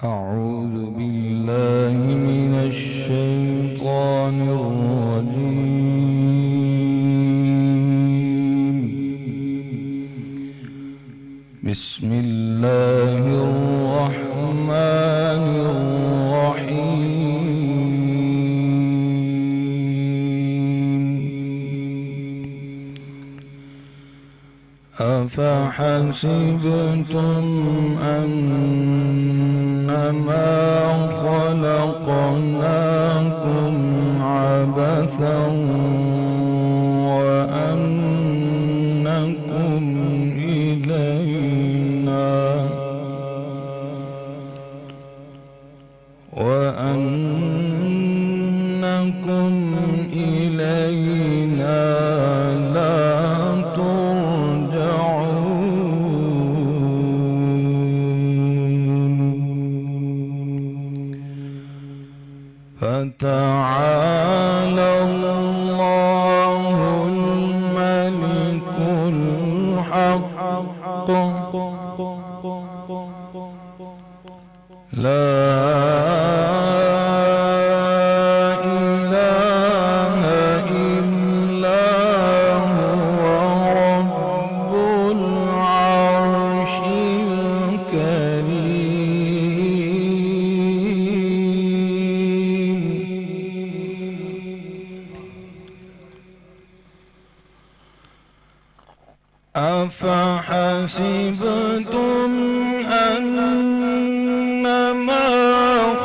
أعوذ بالله من الشيطان الرجيم. بسم الله الرحمن الرحيم. أفحسبتم أنما خلقناكم عبثا وأنكم إلينا لا فتعالى الله الملك الحق لا إله إلا هو رب العرش الكريم. أفحسبتم أنما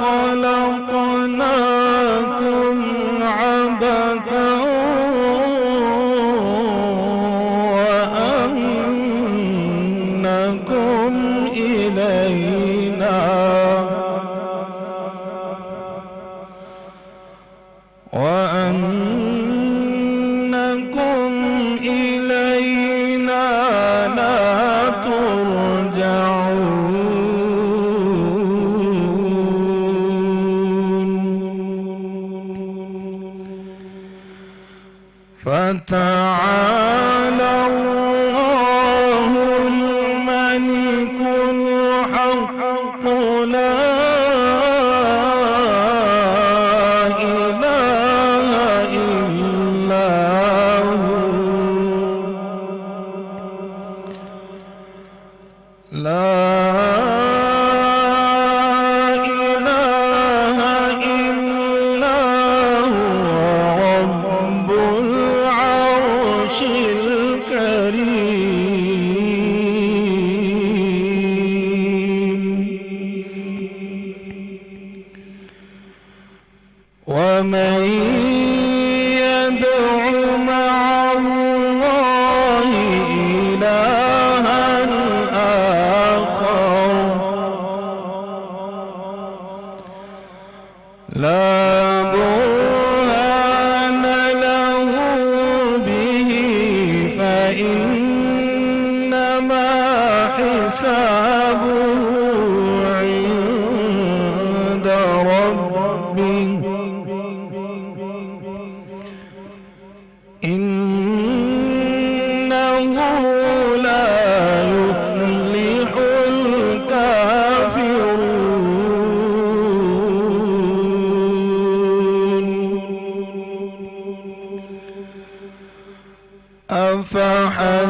خلقناكم عبثا وأنكم إلينا لا ترجعون. فتعالى الله الملك الحق لا إله إلا هو رب العرش الكريم. ومن يدع مع الله إلها آخر لا برهان له به فإنما حسابه عند ربه إنه لا يفلح الكافرون.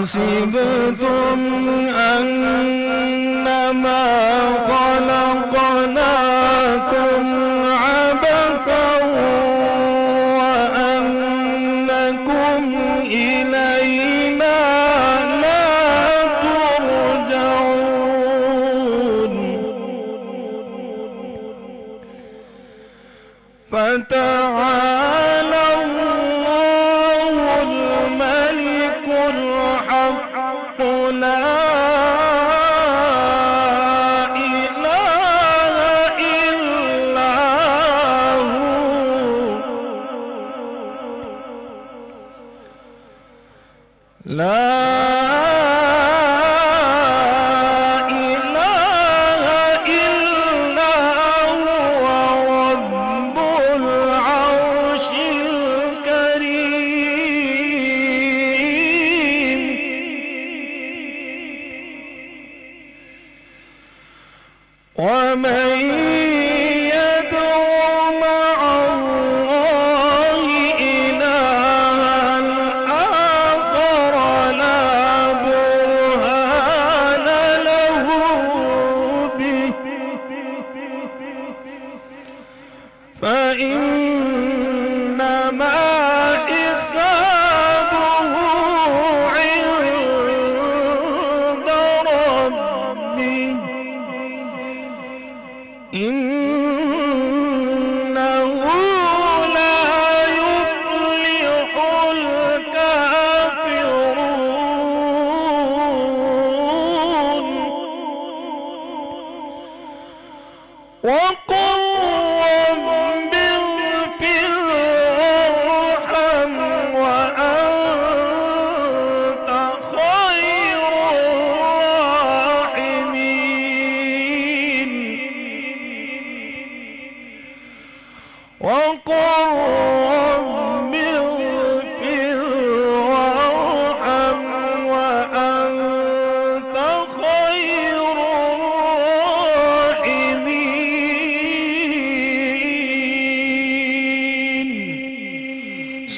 أفحسبتم أنما خلقناكم عبثا وأنكم إلينا لا ترجعون. فتعالى الله الملك الحق لا إله إلا هو رب العرش الكريم. ومن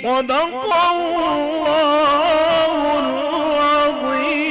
صدق اللہ العظیم۔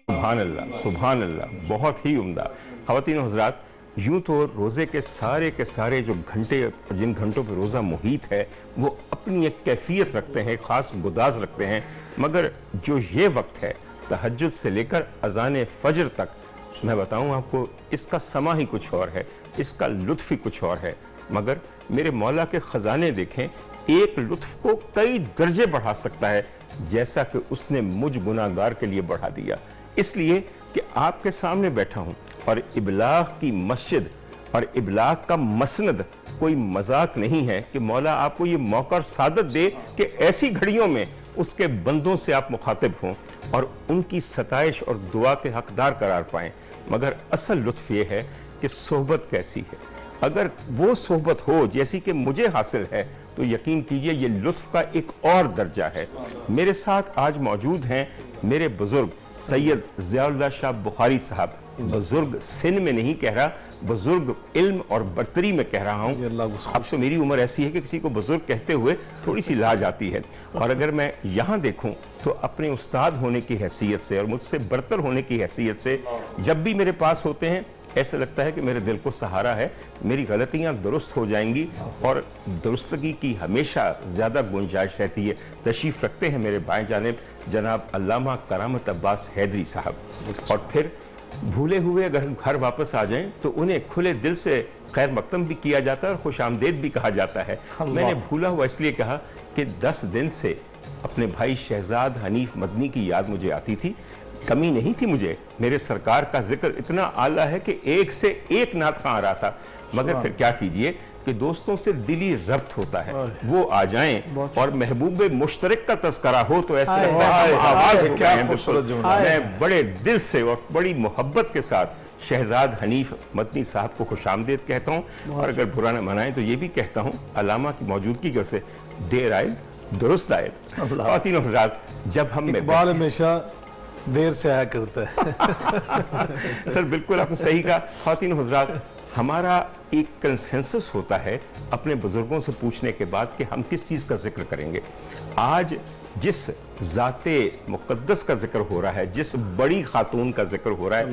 سبحان اللہ، سبحان اللہ، بہت ہی عمدہ۔ خواتین و حضرات، یوں تو روزے کے سارے جو گھنٹے، جن گھنٹوں پہ روزہ محیط ہے، وہ اپنی ایک کیفیت رکھتے ہیں، خاص گداز رکھتے ہیں، مگر جو یہ وقت ہے تہجد سے لے کر اذان فجر تک، میں بتاؤں آپ کو، اس کا سما ہی کچھ اور ہے، اس کا لطف ہی کچھ اور ہے۔ مگر میرے مولا کے خزانے دیکھیں، ایک لطف کو کئی درجے بڑھا سکتا ہے، جیسا کہ اس نے مجھ گناہگار کے لیے بڑھا دیا، اس لیے کہ آپ کے سامنے بیٹھا ہوں، اور ابلاغ کی مسجد اور ابلاغ کا مسند کوئی مذاق نہیں ہے کہ مولا آپ کو یہ موقع اور سعادت دے کہ ایسی گھڑیوں میں اس کے بندوں سے آپ مخاطب ہوں اور ان کی ستائش اور دعا کے حقدار قرار پائیں۔ مگر اصل لطف یہ ہے کہ صحبت کیسی ہے۔ اگر وہ صحبت ہو جیسی کہ مجھے حاصل ہے تو یقین کیجئے یہ لطف کا ایک اور درجہ ہے۔ میرے ساتھ آج موجود ہیں میرے بزرگ سید ضیاء اللہ شاہ بخاری صاحب، بزرگ سن میں نہیں کہہ رہا، بزرگ علم اور برتری میں کہہ رہا ہوں۔ اب تو میری عمر ایسی ہے کہ کسی کو بزرگ کہتے ہوئے تھوڑی سی لاج آتی ہے، اور اگر میں یہاں دیکھوں تو اپنے استاد ہونے کی حیثیت سے اور مجھ سے برتر ہونے کی حیثیت سے جب بھی میرے پاس ہوتے ہیں ایسا لگتا ہے کہ میرے دل کو سہارا ہے، میری غلطیاں درست ہو جائیں گی اور درستگی کی ہمیشہ زیادہ گنجائش رہتی ہے۔ تشریف رکھتے ہیں میرے بائیں جانب جناب علامہ کرامت عباس حیدری صاحب، اور پھر بھولے ہوئے اگر گھر واپس آ جائیں تو انہیں کھلے دل سے خیر مقدم بھی کیا جاتا ہے اور خوش آمدید بھی کہا جاتا ہے۔ میں نے بھولا ہوا اس لیے کہا کہ 10 دن سے اپنے بھائی شہزاد حنیف مدنی کی یاد مجھے آتی تھی، کمی نہیں تھی مجھے، میرے سرکار کا ذکر اتنا اعلیٰ ہے کہ ایک سے ایک نعت خواں آ رہا تھا، مگر پھر کیا کیجئے کہ دوستوں سے دلی ربط ہوتا ہے، وہ آ جائیں اور محبوب مشترک کا تذکرہ ہو تو ایسے لگتا ہے ہم آواز ہو گئے ہیں۔ میں بڑے دل سے اور بڑی محبت کے ساتھ شہزاد حنیف مدنی صاحب کو خوش آمدید کہتا ہوں، اور اگر برا نہ منائیں تو یہ بھی کہتا ہوں علامہ کی موجودگی کی وجہ سے دیر آئے درست آئے۔ خواتین و حضرات، جب ہم اقبال ہمیشہ دیر سے آیا کرتا ہے۔ سر بالکل آپ نے صحیح کہا۔ خواتین و حضرات، ہمارا ایک کنسنسس ہوتا ہے اپنے بزرگوں سے پوچھنے کے بعد کہ ہم کس چیز کا ذکر کریں گے۔ آج جس ذات مقدس کا ذکر ہو رہا ہے، جس بڑی خاتون کا ذکر ہو رہا ہے،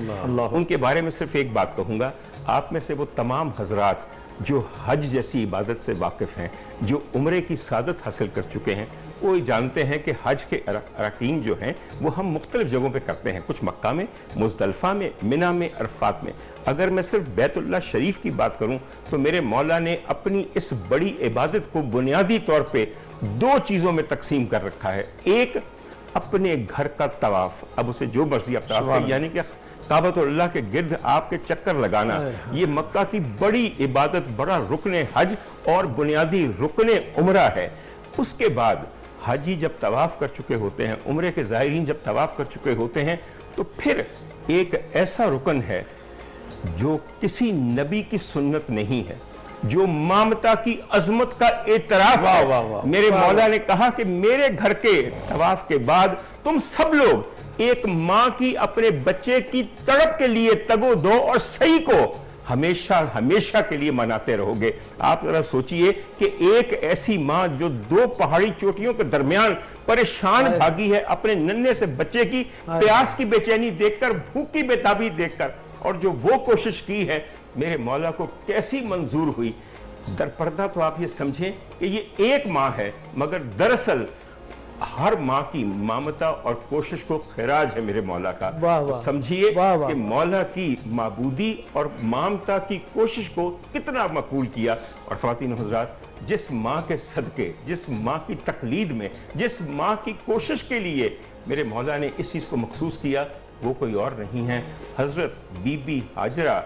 ان کے بارے میں صرف ایک بات کہوں گا۔ آپ میں سے وہ تمام حضرات جو حج جیسی عبادت سے واقف ہیں، جو عمرے کی سعادت حاصل کر چکے ہیں، وہ جانتے ہیں کہ حج کے اراکین جو ہیں وہ ہم مختلف جگہوں پہ کرتے ہیں، کچھ مکہ میں، مزدلفہ میں، منی میں، عرفات میں۔ اگر میں صرف بیت اللہ شریف کی بات کروں تو میرے مولا نے اپنی اس بڑی عبادت کو بنیادی طور پہ 2 چیزوں میں تقسیم کر رکھا ہے۔ ایک اپنے گھر کا طواف، اب اسے جو مرضی آپ طواف کریں، یعنی کہ کعبۃ اللہ کے گرد آپ کے چکر لگانا، یہ مکہ کی بڑی عبادت، بڑا رکن حج اور بنیادی رکن عمرہ ہے۔ اس کے بعد حاجی جب طواف کر چکے ہوتے ہیں، عمرے کے زائرین جب طواف کر چکے ہوتے ہیں، تو پھر ایک ایسا رکن ہے جو کسی نبی کی سنت نہیں ہے، جو مامتا کی عظمت کا اعتراف ہے۔ میرے مولا نے کہا کہ میرے گھر کے طواف کے بعد تم سب لوگ ایک ماں کی اپنے بچے کی تڑپ کے لیے تگ و دو اور سعی کو ہمیشہ ہمیشہ کے لیے مناتے رہو گے۔ آپ ذرا سوچئے کہ ایک ایسی ماں جو 2 پہاڑی چوٹیوں کے درمیان پریشان بھاگی ہے اپنے ننھے سے بچے کی پیاس کی بے چینی دیکھ کر، بھوک کی بے تابی دیکھ کر، اور جو وہ کوشش کی ہے، میرے مولا کو کیسی منظور ہوئی۔ در پردہ تو آپ یہ سمجھیں کہ یہ ایک ماں ہے، مگر دراصل ہر ماں کی مامتا اور کوشش کو خراج ہے میرے مولا کا۔ سمجھیے کہ مولا کی معبودی اور مامتا کی کوشش کو کتنا مقبول کیا۔ اور خواتین و حضرات، جس ماں کے صدقے، جس ماں کی تقلید میں، جس ماں کی کوشش کے لیے میرے مولا نے اس چیز کو مخصوص کیا، وہ کوئی اور نہیں ہے، حضرت بی بی ہاجرہ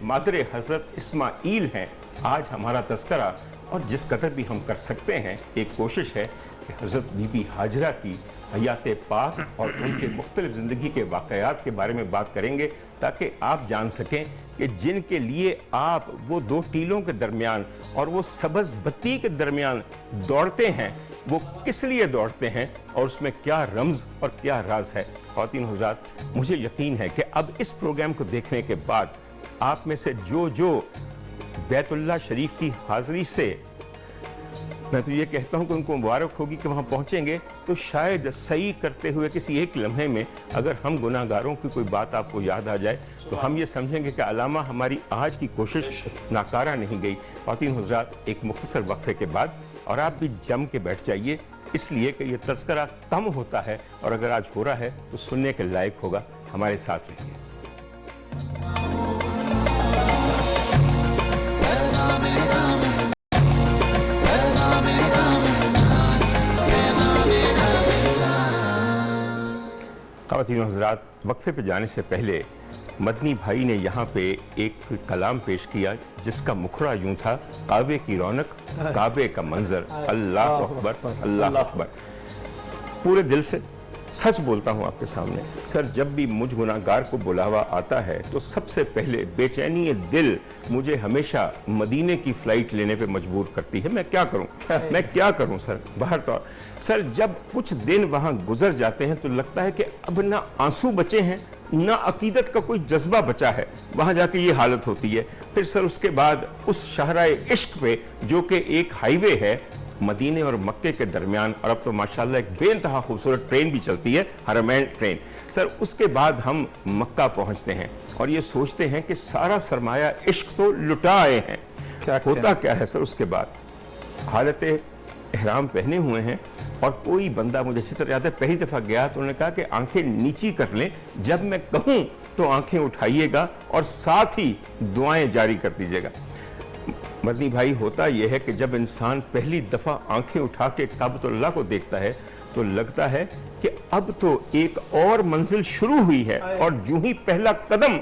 مادر حضرت اسماعیل ہیں۔ آج ہمارا تذکرہ، اور جس قدر بھی ہم کر سکتے ہیں، ایک کوشش ہے کہ حضرت بی بی ہاجرہ کی حیات پاک اور ان کے مختلف زندگی کے واقعات کے بارے میں بات کریں گے، تاکہ آپ جان سکیں کہ جن کے لیے آپ وہ 2 ٹیلوں کے درمیان اور وہ سبز بتی کے درمیان دوڑتے ہیں، وہ کس لیے دوڑتے ہیں اور اس میں کیا رمز اور کیا راز ہے۔ خواتین و حضرات، مجھے یقین ہے کہ اب اس پروگرام کو دیکھنے کے بعد آپ میں سے جو بیت اللہ شریف کی حاضری سے میں تو یہ کہتا ہوں کہ ان کو مبارک ہوگی کہ وہاں پہنچیں گے تو شاید صحیح کرتے ہوئے کسی ایک لمحے میں اگر ہم گناہ گاروں کی کوئی بات آپ کو یاد آ جائے تو ہم یہ سمجھیں گے کہ علامہ ہماری آج کی کوشش ناکارہ نہیں گئی۔ خواتین حضرات، ایک مختصر وقفے کے بعد اور آپ بھی جم کے بیٹھ جائیے، اس لیے کہ یہ تذکرہ کم ہوتا ہے اور اگر آج ہو رہا ہے تو سننے کے لائق ہوگا۔ ہمارے ساتھ رہیے۔ خواتین و حضرات، وقفے پہ جانے سے پہلے مدنی بھائی نے یہاں پہ ایک کلام پیش کیا جس کا مکھڑا یوں تھا: کعبے کی رونق، کعبے کا منظر، اللہ اکبر، اللہ اکبر۔ پورے دل سے سچ بولتا ہوں آپ کے سامنے، سر جب بھی مجھ گناہ گار کو بلاوا آتا ہے تو سب سے پہلے بے چینی دل مجھے ہمیشہ مدینے کی فلائٹ لینے پہ مجبور کرتی ہے۔ میں کیا کروں سر؟ باہر تو سر جب کچھ دن وہاں گزر جاتے ہیں تو لگتا ہے کہ اب نہ آنسو بچے ہیں نہ عقیدت کا کوئی جذبہ بچا ہے، وہاں جا کے یہ حالت ہوتی ہے۔ پھر سر اس کے بعد اس شاہراہ عشق پہ جو کہ ایک ہائی وے ہے مدینے اور مکے کے درمیان، اور اب تو ماشاءاللہ ایک بے انتہا خوبصورت ٹرین بھی چلتی ہے، حرمین ٹرین، سر اس کے بعد ہم مکہ پہنچتے ہیں اور یہ سوچتے ہیں کہ سارا سرمایہ عشق تو لٹا آئے ہیں۔ ہوتا کیا ہے سر اس کے بعد؟ حالت احرام پہنے ہوئے ہیں اور کوئی بندہ، مجھے اچھی طرح یاد ہے پہلی دفعہ گیا تو انہوں نے کہا کہ آنکھیں نیچی کر لیں، جب میں کہوں تو آنکھیں اٹھائیے گا اور ساتھ ہی دعائیں جاری کر دیجیے گا۔ مدنی بھائی، ہوتا یہ ہے کہ جب انسان پہلی دفعہ آنکھیں اٹھا کے کعبۃ اللہ کو دیکھتا ہے تو لگتا ہے کہ اب تو ایک اور منزل شروع ہوئی ہے، اور جو ہی پہلا قدم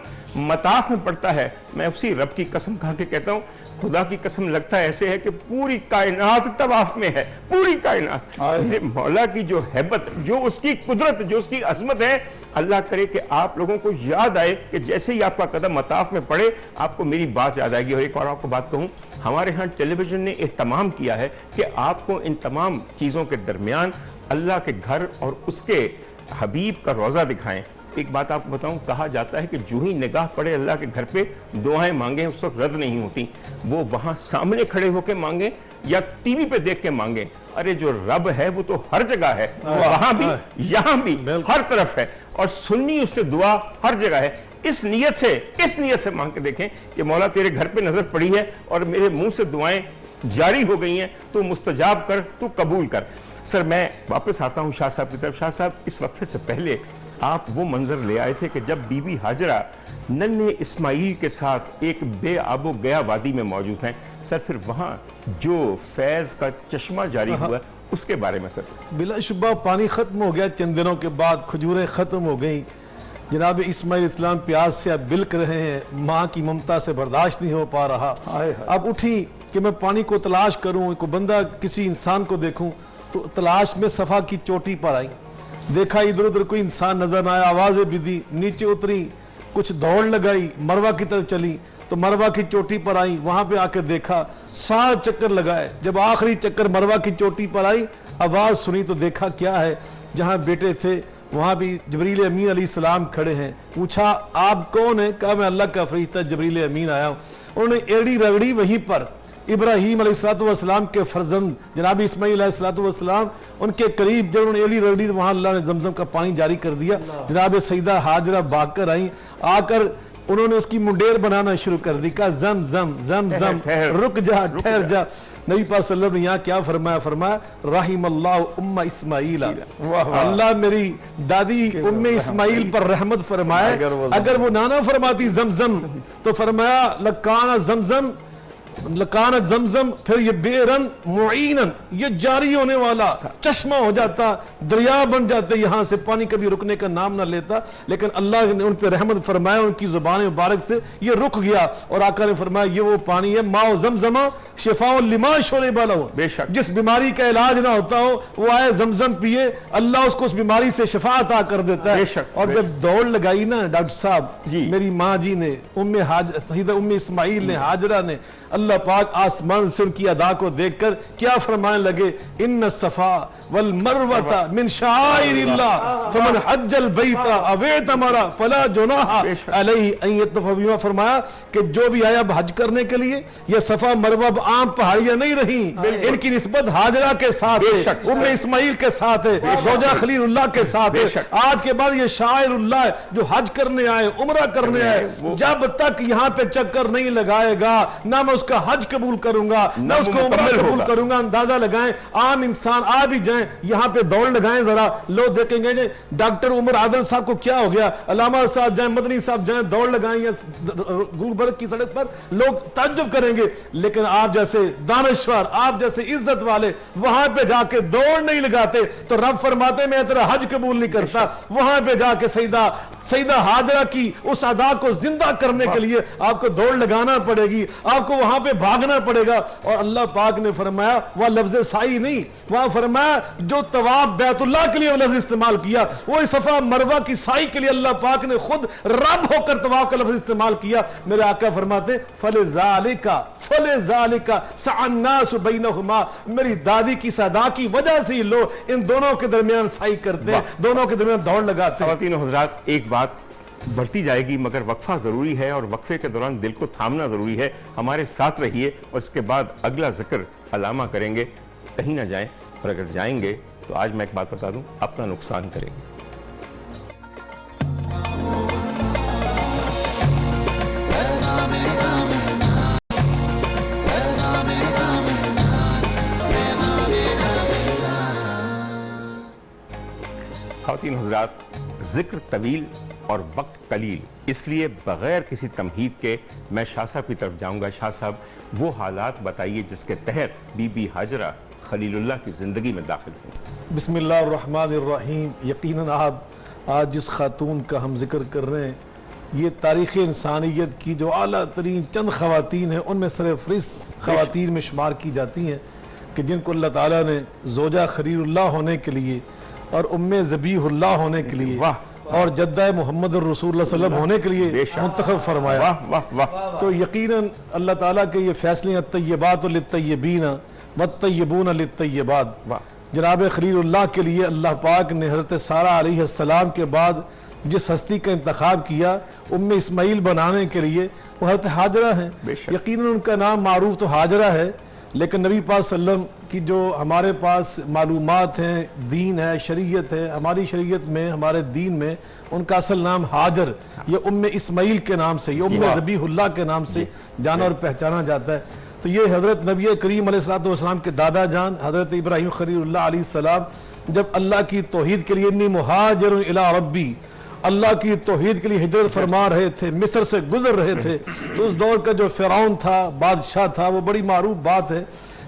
مطاف میں پڑتا ہے، میں اسی رب کی قسم کھا کے کہتا ہوں، خدا کی قسم لگتا ہے ایسے ہے کہ پوری کائنات طواف میں ہے، پوری کائنات۔ میرے مولا کی جو ہیبت، جو اس کی قدرت، جو اس کی عظمت ہے، اللہ کرے کہ آپ لوگوں کو یاد آئے کہ جیسے ہی آپ کا قدم مطاف میں پڑے آپ کو میری بات یاد آئے گی۔ اور ایک اور آپ کو بات کہوں، ہمارے ہاں ٹیلی ویژن نے اہتمام کیا ہے کہ آپ کو ان تمام چیزوں کے درمیان اللہ کے گھر اور اس کے حبیب کا روضہ دکھائیں۔ ایک بات آپ کو بتاؤں، کہا جاتا ہے کہ جو ہی نگاہ پڑے اللہ کے گھر پہ، دعائیں مانگیں اس وقت رد نہیں ہوتی، وہ وہاں سامنے کھڑے ہو کے مانگیں یا ٹی وی پہ دیکھ کے مانگیں، ارے جو رب ہے وہ تو ہر جگہ ہے، وہاں بھی یہاں بھی ہر طرف ہے، اور سننی اس سے دعا ہر جگہ ہے۔ اس نیت سے مانگ کے دیکھیں کہ مولا تیرے گھر پہ نظر پڑی ہے اور میرے منہ سے دعائیں جاری ہو گئی ہیں، تو مستجاب کر، تو قبول کر۔ سر میں واپس آتا ہوں شاہ صاحب کی طرف۔ شاہ صاحب، اس وقفے سے پہلے آپ وہ منظر لے آئے تھے کہ جب بی بی ہاجرہ ننھے اسماعیل کے ساتھ ایک بے آب و گیا وادی میں موجود ہیں، سر پھر وہاں جو فیض کا چشمہ جاری ہوا اس کے بارے میں سر۔ بلا شبہ پانی ختم ہو گیا، چند دنوں کے بعد کھجوریں ختم ہو گئیں، جناب اسماعیل اسلام پیاس سے اب بلک رہے ہیں، ماں کی ممتا سے برداشت نہیں ہو پا رہا۔ اب اٹھی کہ میں پانی کو تلاش کروں، کوئی بندہ کسی انسان کو دیکھوں، تو تلاش میں صفا کی چوٹی پر آئی، دیکھا ادھر ادھر کوئی انسان نظر نہ آیا، آوازیں بھی دی، نیچے اتری، کچھ دوڑ لگائی، مروہ کی طرف چلی تو مروہ کی چوٹی پر آئی، وہاں پہ آ کے دیکھا، 7 چکر لگائے، جب آخری چکر مروہ کی چوٹی پر آئی، آواز سنی تو دیکھا کیا ہے، جہاں بیٹے تھے وہاں بھی جبریل امین علیہ السلام کھڑے ہیں۔ پوچھا آپ کون ہیں؟ کہا میں اللہ کا فرشتہ جبریل امین آیا ہوں۔ انہوں نے ایڑی رگڑی وہیں پر ابراہیم علیہ السلام کے فرزند جناب اسماعیل علیہ السلام ان کے قریب جب انہوں نے ایڑی رگڑی تو وہاں اللہ نے زمزم کا پانی جاری کر دیا۔ جناب سیدہ ہاجرہ بھاگ کر آئیں، آ کر انہوں نے اس کی منڈیر بنانا شروع کر دی، کہا زم زم زم زم، رک جا، ٹھہر جا۔ نبی پاک صلی اللہ علیہ وسلم نے یہاں کیا فرمایا؟ رحم اللہ ام اسماعیل، اللہ میری دادی ام اسماعیل پر رحمت فرمائے، اگر وہ نانا فرماتی زمزم تو فرمایا لکانت زمزم، پھر یہ بیرن معینن، یہ جاری ہونے والا چشمہ ہو جاتا، دریا بن جاتے، یہاں سے پانی کبھی رکنے کا نام نہ لیتا، لیکن اللہ نے ان پہ رحمت فرمایا، ان کی زبان مبارک سے یہ رک گیا، اور آقا نے فرمایا یہ وہ پانی ہے ماء زمزمہ شفاء لما شرب لہ، بے شک۔ جس بیماری کا علاج نہ ہوتا ہو وہ آئے زمزم پیے، اللہ اس کو اس بیماری سے شفا عطا کر دیتا ہے۔ بے شک۔ اور جب دوڑ لگائی نا ڈاکٹر صاحب، جی۔ میری ماں جی نے، سیدہ ام اسماعیل نے، ہاجرہ نے، اللہ پاک آسمان سے ان کی ادا کو دیکھ کر کیا فرمانے لگے، ان الصفا والمروہ من شعائر اللہ فمن حج البیت او اعتمر فلا جناح علیہ ان یطوف بہما۔ فرمایا کہ جو بھی آیا اب حج کرنے کے لیے، یہ صفا مروہ اب عام پہاڑیاں نہیں رہیں، ان کی نسبت ہاجرہ کے ساتھ ہے، ام اسماعیل کے ساتھ ہے، زوجہ خلیل اللہ کے ساتھ ہے۔ آج کے بعد یہ شاعر اللہ ہے جو حج کرنے آئے، عمرہ کرنے آئے، جب تک یہاں پہ چکر نہیں لگائے گا نہ میں اس کا حج قبول کروں گا نہ اس کو عمرہ قبول کروں گا۔ اندازہ لگائیں، عام انسان آ بھی جائیں یہاں پہ دوڑ لگائیں ذرا، لوگ دیکھیں گے ڈاکٹر عمر عادل صاحب کو کیا ہو گیا، علامہ صاحب جائیں، مدنی صاحب جائیں، دوڑ لگائیں یا گلبرگ کی سڑک پر، لوگ تعجب کریں گے۔ لیکن آپ جیسے دانشور، آپ جیسے عزت والے وہاں پہ جا کے دوڑ نہیں لگاتے تو رب فرماتے میں تیرا حج قبول نہیں کرتا۔ وہاں پہ جا کے سیدہ ہاجرہ کی اس ادا کو زندہ کرنے کے لیے آپ کو دوڑ لگانا پڑے گی، آپ کو وہاں پہ بھاگنا پڑے گا۔ اور اللہ پاک نے فرمایا، وہ لفظ سائی نہیں، وہاں فرمایا جو طواف بیت اللہ کے لیے وہ لفظ استعمال کیا، وہ صفا مروہ کی سائی کے لیے اللہ پاک نے خود رب ہو کر طواف کا لفظ استعمال کیا۔ میرے آقا فرماتے فَلِذَالِكَ سَعَى النَّاسُ بَيْنَهُمَا، میری دادی کی صدا کی وجہ سے ہی لوگ ان دونوں کے درمیان سائی کرتے ہیں، دونوں کے درمیان دوڑ لگاتے ہیں۔ خواتین و حضرات، ایک بات بڑھتی جائے گی مگر وقفہ ضروری ہے، اور وقفے کے دوران دل کو تھامنا ضروری ہے۔ ہمارے ساتھ رہیے اور اس کے بعد اگلا ذکر علامہ کریں گے، کہیں نہ جائیں، اور اگر جائیں گے تو آج میں ایک بات بتا دوں، اپنا نقصان کریں گے۔ خواتین حضرات، ذکر طویل اور وقت قلیل، اس لیے بغیر کسی تمہید کے میں شاہ صاحب کی طرف جاؤں گا۔ شاہ صاحب وہ حالات بتائیے جس کے تحت بی بی ہاجرہ خلیل اللہ کی زندگی میں داخل ہوئی۔ بسم اللہ الرحمن الرحیم۔ یقیناً آج جس خاتون کا ہم ذکر کر رہے ہیں یہ تاریخ انسانیت کی جو اعلیٰ ترین چند خواتین ہیں ان میں سرفہرست خواتین میں شمار کی جاتی ہیں کہ جن کو اللہ تعالیٰ نے زوجہ خلیل اللہ ہونے کے لیے اور ام ذبیح اللہ ہونے کے لیے اور جدہ محمد الرسول اللہ صلی اللہ علیہ وسلم ہونے کے لیے منتخب فرمایا۔ تو یقیناً اللہ تعالیٰ کے یہ فیصلے الطیبات للطیبین والطیبون للطیبات، جناب خلیل اللہ کے لیے اللہ پاک نے حضرت سارہ علیہ السلام کے بعد جس ہستی کا انتخاب کیا ام اسماعیل بنانے کے لیے وہ حضرت ہاجرہ ہیں۔ یقیناً ان کا نام معروف تو ہاجرہ ہے، لیکن نبی پاک صلی اللہ علیہ وسلم کی جو ہمارے پاس معلومات ہیں، دین ہے، شریعت ہے، ہماری شریعت میں، ہمارے دین میں ان کا اصل نام ہاجر، یہ ام اسماعیل کے نام سے، یہ ام ذبیح اللہ کے نام سے جانا اور پہچانا جاتا ہے۔ تو یہ حضرت نبی کریم علیہ السلام کے دادا جان حضرت ابراہیم خلیل اللہ علیہ السلام جب اللہ کی توحید کے لیے انی مہاجر الی ربی، اللہ کی توحید کے لیے ہجرت فرما رہے تھے، مصر سے گزر رہے تھے، تو اس دور کا جو فرعون تھا، بادشاہ تھا، وہ بڑی معروف بات ہے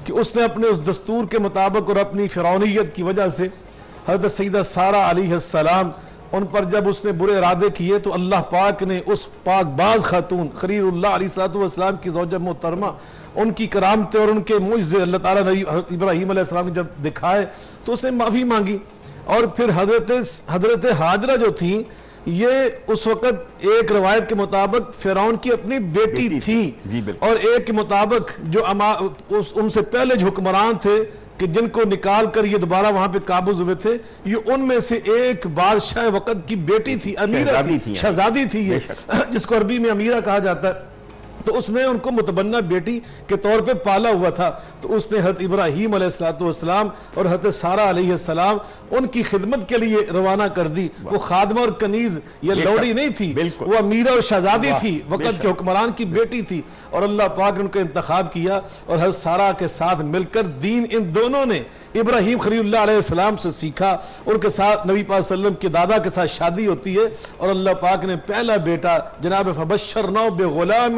کہ اس نے اپنے اس دستور کے مطابق اور اپنی فرعونیت کی وجہ سے حضرت سیدہ سارہ علیہ السلام ان پر جب اس نے برے ارادے کیے تو اللہ پاک نے اس پاک باز خاتون خلیل اللہ علیہ السلام کی زوجہ محترمہ ان کی کرامتیں اور ان کے معجزے اللہ تعالیٰ نے ابراہیم علیہ السلام جب دکھائے تو اس نے معافی مانگی، اور پھر حضرت ہاجرہ جو تھیں یہ اس وقت ایک روایت کے مطابق فرعون کی اپنی بیٹی تھی، اور ایک کے مطابق جو ان سے پہلے جو حکمران تھے کہ جن کو نکال کر یہ دوبارہ وہاں پہ قابض ہوئے تھے، یہ ان میں سے ایک بادشاہ وقت کی بیٹی تھی، امیرہ تھی، شہزادی تھی یہ، جس کو عربی میں امیرہ کہا جاتا ہے۔ تو اس نے ان کو متبنہ بیٹی کے طور پہ پالا ہوا تھا، تو اس نے حضرت ابراہیم علیہ السلام اور حضرت سارہ علیہ السلام ان کی خدمت کے لیے روانہ کر دی۔ وہ خادمہ اور کنیز یہ لوڑی نہیں تھی، وہ امیرہ اور شہزادی تھی، وقت کے حکمران کی بیٹی تھی، اور اللہ پاک نے ان کا انتخاب کیا اور حضرت سارہ کے ساتھ مل کر دین ان دونوں نے ابراہیم خلیل اللہ علیہ السلام سے سیکھا۔ ان کے ساتھ نبی پاک صلی اللہ علیہ وسلم کے دادا کے ساتھ شادی ہوتی ہے، اور اللہ پاک نے پہلا بیٹا جناب فبشرناہ بغلام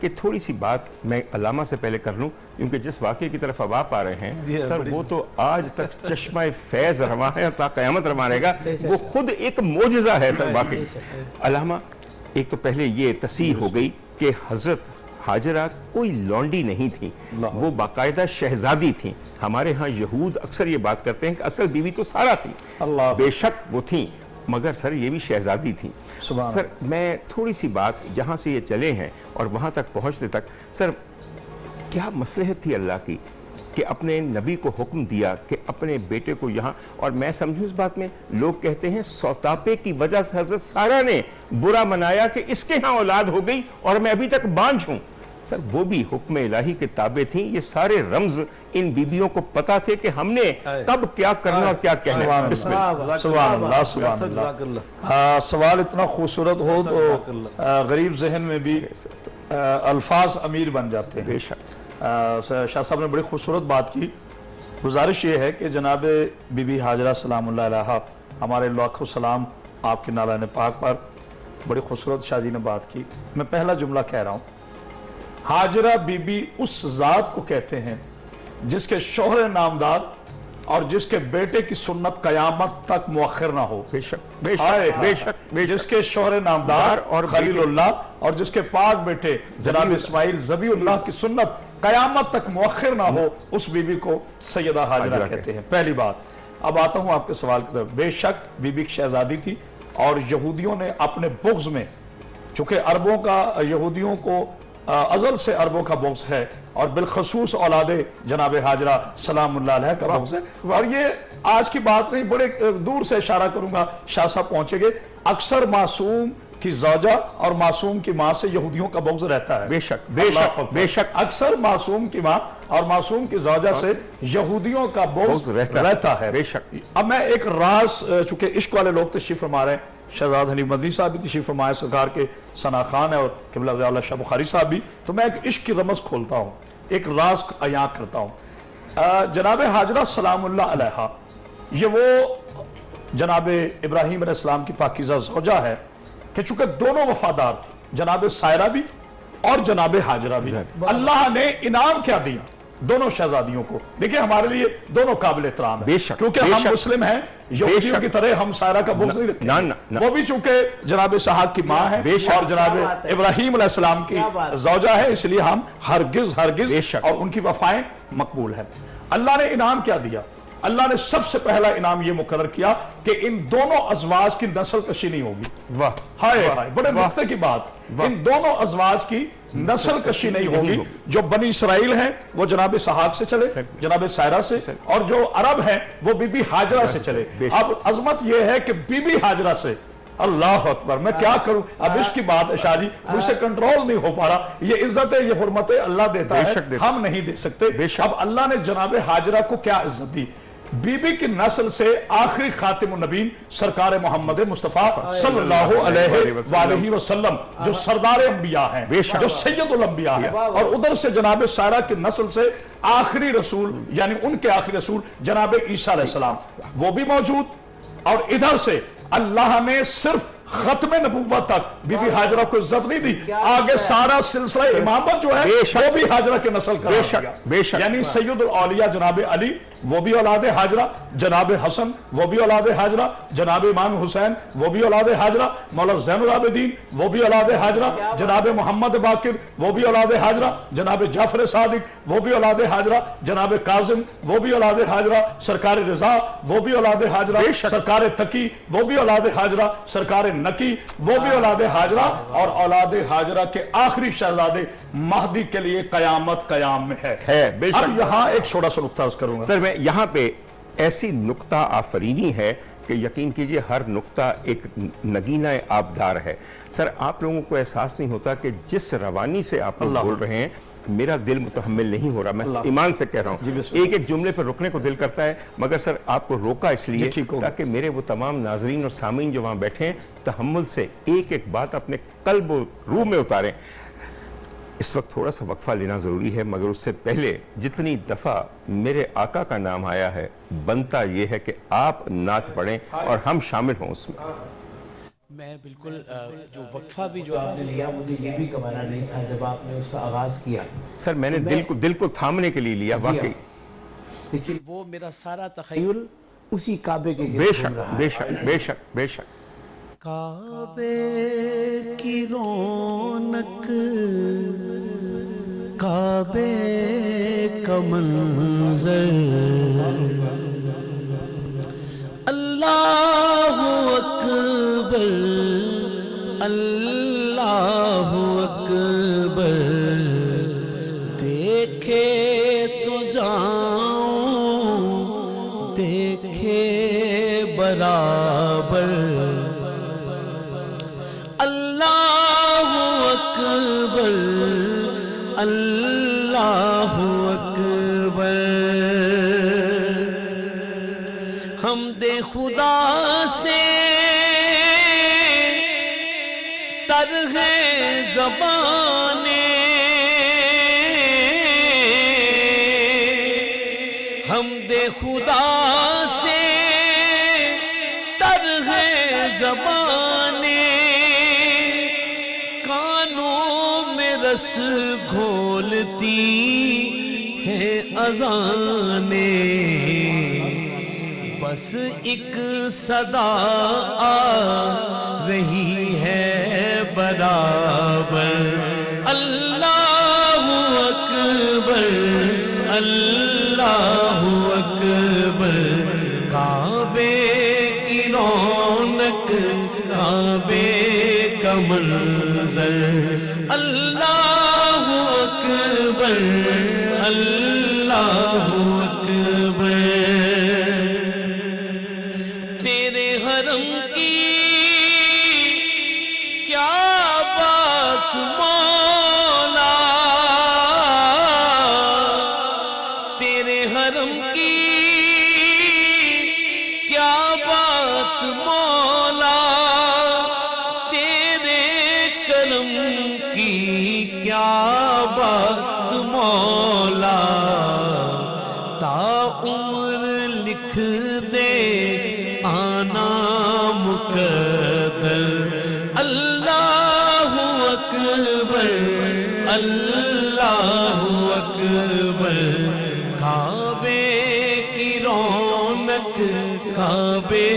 کہ تھوڑی سی بات میں علامہ سے پہلے کر لوں، کیونکہ جس واقعے کی طرف اب آپ آ رہے ہیں سر وہ تو آج تک چشمہ فیض رواں ہے، تا قیامت رواں رہے گا، وہ خود ایک معجزہ ہے سر واقعی۔ علامہ ایک تو پہلے یہ تصحیح ہو گئی کہ حضرت ہاجرہ کوئی لونڈی نہیں تھی، وہ باقاعدہ شہزادی تھیں۔ ہمارے ہاں یہود اکثر یہ بات کرتے ہیں کہ اصل بیوی تو سارہ تھی، بے شک وہ تھیں، مگر سر یہ بھی شہزادی تھیں۔ سر میں تھوڑی سی بات جہاں سے یہ چلے ہیں اور وہاں تک پہنچتے تک، سر کیا مصلحت تھی اللہ کی کہ اپنے نبی کو حکم دیا کہ اپنے بیٹے کو یہاں، اور میں سمجھوں اس بات میں لوگ کہتے ہیں سوتاپے کی وجہ سے حضرت سارہ نے برا منایا کہ اس کے ہاں اولاد ہو گئی اور میں ابھی تک بانجھ ہوں۔ سر وہ بھی حکم الہی کے تابع تھیں، یہ سارے رمز ان بیبیوں کو پتا تھے کہ ہم نے کب کیا کرنا اور کیا کہنا۔ بسم اللہ۔ سبحان اللہ سبحان اللہ۔ سوال اتنا خوبصورت ہو تو غریب ذہن میں بھی الفاظ امیر بن جاتے ہیں۔ بے شک شاہ صاحب نے بڑی خوبصورت بات کی۔ گزارش یہ ہے کہ جناب بی بی ہاجرہ سلام اللہ علیہا، ہمارے لاکھوں سلام آپ کے نالان پاک پر، بڑی خوبصورت شاہ جی نے بات کی۔ میں پہلا جملہ کہہ رہا ہوں، ہاجرہ بی بی اس ذات کو کہتے ہیں جس کے شوہر نامدار اور جس کے بیٹے کی سنت قیامت تک مؤخر نہ ہو۔ بے شک بے شک بے شک بے جس کے شوہر نامدار اور خلیل اللہ اور جس کے پاک بیٹے جناب اسماعیل ذبیح اللہ کی سنت قیامت تک مؤخر نہ ہو، اس بی بی کو سیدہ ہاجرہ کہتے ہیں۔ پہلی بات۔ اب آتا ہوں آپ کے سوال کی طرف۔ بے شک بی بی شہزادی تھی، اور یہودیوں نے اپنے بغض میں، چونکہ عربوں کا، یہودیوں کو ازل سے عربوں کا بغض ہے، اور بالخصوص اولاد جناب ہاجرہ سلام اللہ علیہ کا بغض ہے، اور یہ آج کی بات نہیں، بڑے دور سے اشارہ کروں گا، شاہ صاحب پہنچے گے۔ اکثر معصوم کی زوجہ اور معصوم کی ماں سے یہودیوں کا بغض رہتا ہے۔ بے شک بے شک بے شک اکثر معصوم کی ماں اور معصوم کی زوجہ سے یہودیوں کا بغض رہتا ہے۔ بے شک۔ اب میں ایک راز، چونکہ عشق والے لوگ تشریف فرما رہے ہیں، شہزاد حنیف مدنی صاحب بھی تشریف فرمائے، سرکار کے ثنا خان ہے، اور قبلہ ضیاء اللہ شاہ بخاری صاحب بھی، تو میں ایک عشق کی رمز کھولتا ہوں، ایک راز عیاں کرتا ہوں۔ جناب ہاجرہ سلام اللہ علیہا، یہ وہ جناب ابراہیم علیہ السلام کی پاکیزہ زوجہ ہے کہ چونکہ دونوں وفادار تھی، جناب سائرہ بھی اور جناب ہاجرہ بھی۔ اللہ نے انعام کیا دیا دونوں شہزادیوں کو؟ دیکھیں ہمارے لیے دونوں قابل احترام ہیں، کیونکہ ہم مسلم ہیں، یہودیوں کی طرح ہم سائرہ کا بغض نہیں رکھتے۔ وہ بھی چونکہ جناب اسحاق کی ماں ہے اور جناب ابراہیم علیہ السلام کی زوجہ ہے، اس لیے ہم ہرگز اور ان کی وفائیں مقبول ہیں۔ اللہ نے انعام کیا دیا؟ اللہ نے سب سے پہلا انعام یہ مقرر کیا کہ ان دونوں ازواج کی نسل کشی نہیں ہوگی۔ واہ ہائے ہائے، بڑے نقطے کی بات، ان دونوں ازواج کی نسل کشی نہیں ہوگی۔ جو بنی اسرائیل ہیں وہ جناب اسحاق سے چلے، جناب سائرہ سے، اور جو عرب ہیں وہ بی بی ہاجرہ سے چلے۔ اب عظمت یہ ہے کہ بی بی ہاجرہ سے، اللہ اکبر، میں کیا کروں، اب اس کی بات ہے شاہ جی، مجھ سے کنٹرول نہیں ہو پا رہا۔ یہ عزت ہے، یہ حرمت ہے، اللہ دیتا ہے، ہم نہیں دے سکتے۔ اب اللہ نے جناب ہاجرہ کو کیا عزت دی؟ بی بی کی نسل سے آخری خاتم النبیین سرکار محمد مصطفیٰ صلی اللہ علیہ وآلہ وسلم، جو سردار انبیاء ہیں، جو سید الانبیاء ہیں، اور ادھر سے جناب سائرہ کی نسل سے آخری رسول، یعنی ان کے آخری رسول جناب عیسیٰ علیہ السلام، وہ بھی موجود۔ اور ادھر سے اللہ نے صرف ختم نبوت تک بی بی ہاجرہ کو عزت نہیں دی، آگے سارا سلسلہ امامت جو ہے وہ بھی ہاجرہ کے نسل کا ہے، یعنی سید الاولیاء جناب علی وہ بھی اولاد ہاجرہ، جناب حسن وہ بھی اولاد ہاجرہ، جناب امام حسین وہ بھی اولاد ہاجرہ، مولا زین العابدین وہ بھی اولاد ہاجرہ، جناب محمد باقر وہ بھی اولاد ہاجرہ، جناب جعفر صادق وہ بھی اولاد ہاجرہ، جناب کاظم وہ بھی اولاد ہاجرہ، سرکار رضا وہ بھی اولاد ہاجرہ، سرکار تقی وہ بھی اولاد ہاجرہ، سرکار نقی وہ بھی اولاد ہاجرہ، اور اولاد ہاجرہ کے آخری شہزادے مہدی کے لیے قیامت قیام میں ہے۔ اب یہاں ایک چھوٹا سا نقطہ عرض کروں گا سر، میں یہاں پہ ایسی نقطہ آفرینی ہے کہ یقین کیجئے ہر نقطہ ایک نگینہ آبدار ہے۔ سر آپ لوگوں کو احساس نہیں ہوتا کہ جس روانی سے آپ لوگ بول رہے ہیں میرا دل متحمل نہیں ہو رہا، میں ایمان سے کہہ رہا ہوں، ایک ایک جملے پر رکنے کو دل کرتا ہے، مگر سر آپ کو روکا اس لیے تاکہ میرے وہ تمام ناظرین اور سامعین جو وہاں بیٹھے ہیں تحمل سے ایک ایک بات اپنے قلب و روح میں اتاریں۔ اس وقت تھوڑا سا وقفہ لینا ضروری ہے، مگر اس سے پہلے جتنی دفعہ میرے آقا کا نام آیا ہے بنتا یہ ہے کہ آپ نعت پڑھیں اور ہم شامل ہوں اس میں۔ میں بالکل جو وقفہ بھی جو آپ نے لیا مجھے یہ بھی گوارا نہیں تھا جب آپ نے اس کا آغاز کیا. سر میں نے دل کو تھامنے کے لیے لیا واقعی. لیکن وہ میرا سارا تخیل اسی کعبے کے بے شک بے شک بے شک بے شک. کعبے کی رونق کعبے کا منظر اللہ اکبر اللہ اکبر دیکھے تو جاؤں دیکھے برابر اللہ اکبر اللہ اکبر حمد خدا سے تر ہے زبانیں حمد خدا سے تر ہے زبانیں کانوں میں رس گھولتی ہے اذانیں بس ایک صدا آ رہی ہے برابر اللہ اکبر اللہ اکبر کعبے کی رونق کعبے کا منظر اللہ اکبر اللہ اکبر تیرے حرم کی کیا بات مولا تیرے حرم کی کیا بات مولا تیرے کرم کی کیا بات مولا تا عمر لکھ دے آنا مقدر اللہ اکبر اللہ اکبر کعبے کی رونق کعبے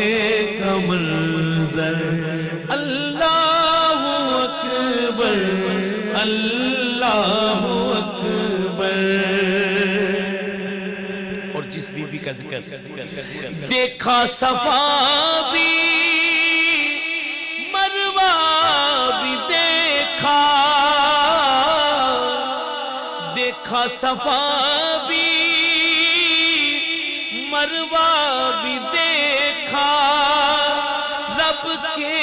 کا منظر اللہ اکبر اللہ اکبر. اور جس بی بی کا ذکر دیکھا صفا بھی مروہ بھی دیکھا دیکھا صفا بھی مروہ بھی دیکھا رب کے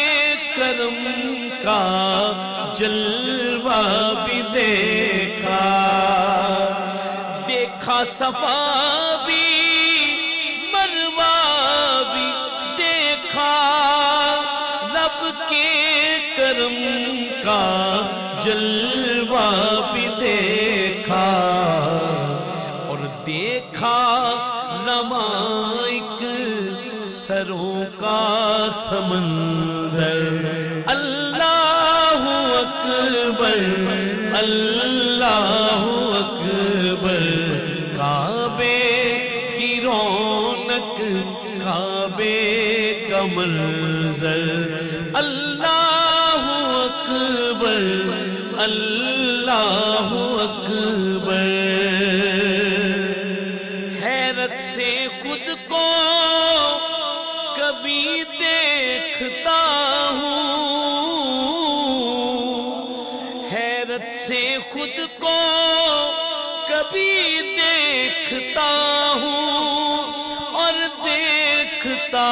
کرم کا جلوہ بھی دیکھا دیکھا صفا بھی مروہ بھی دیکھا رب کے کرم کا جلوہ بھی دیکھا اور دیکھا رمائک سروں کا سمندر اللہ اکبر اللہ اکبر کعبے کی رونق کعبے کا منظر اللہ اکبر اللہ اکبر. حیرت سے خود کو کبھی دیکھتا ہوں حیرت سے خود کو کبھی دیکھتا ہوں اور دیکھتا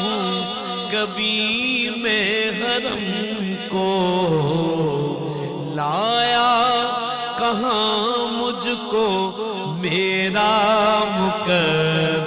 ہوں کبھی میں حرم کو لایا کہاں مجھ کو میرا مقدر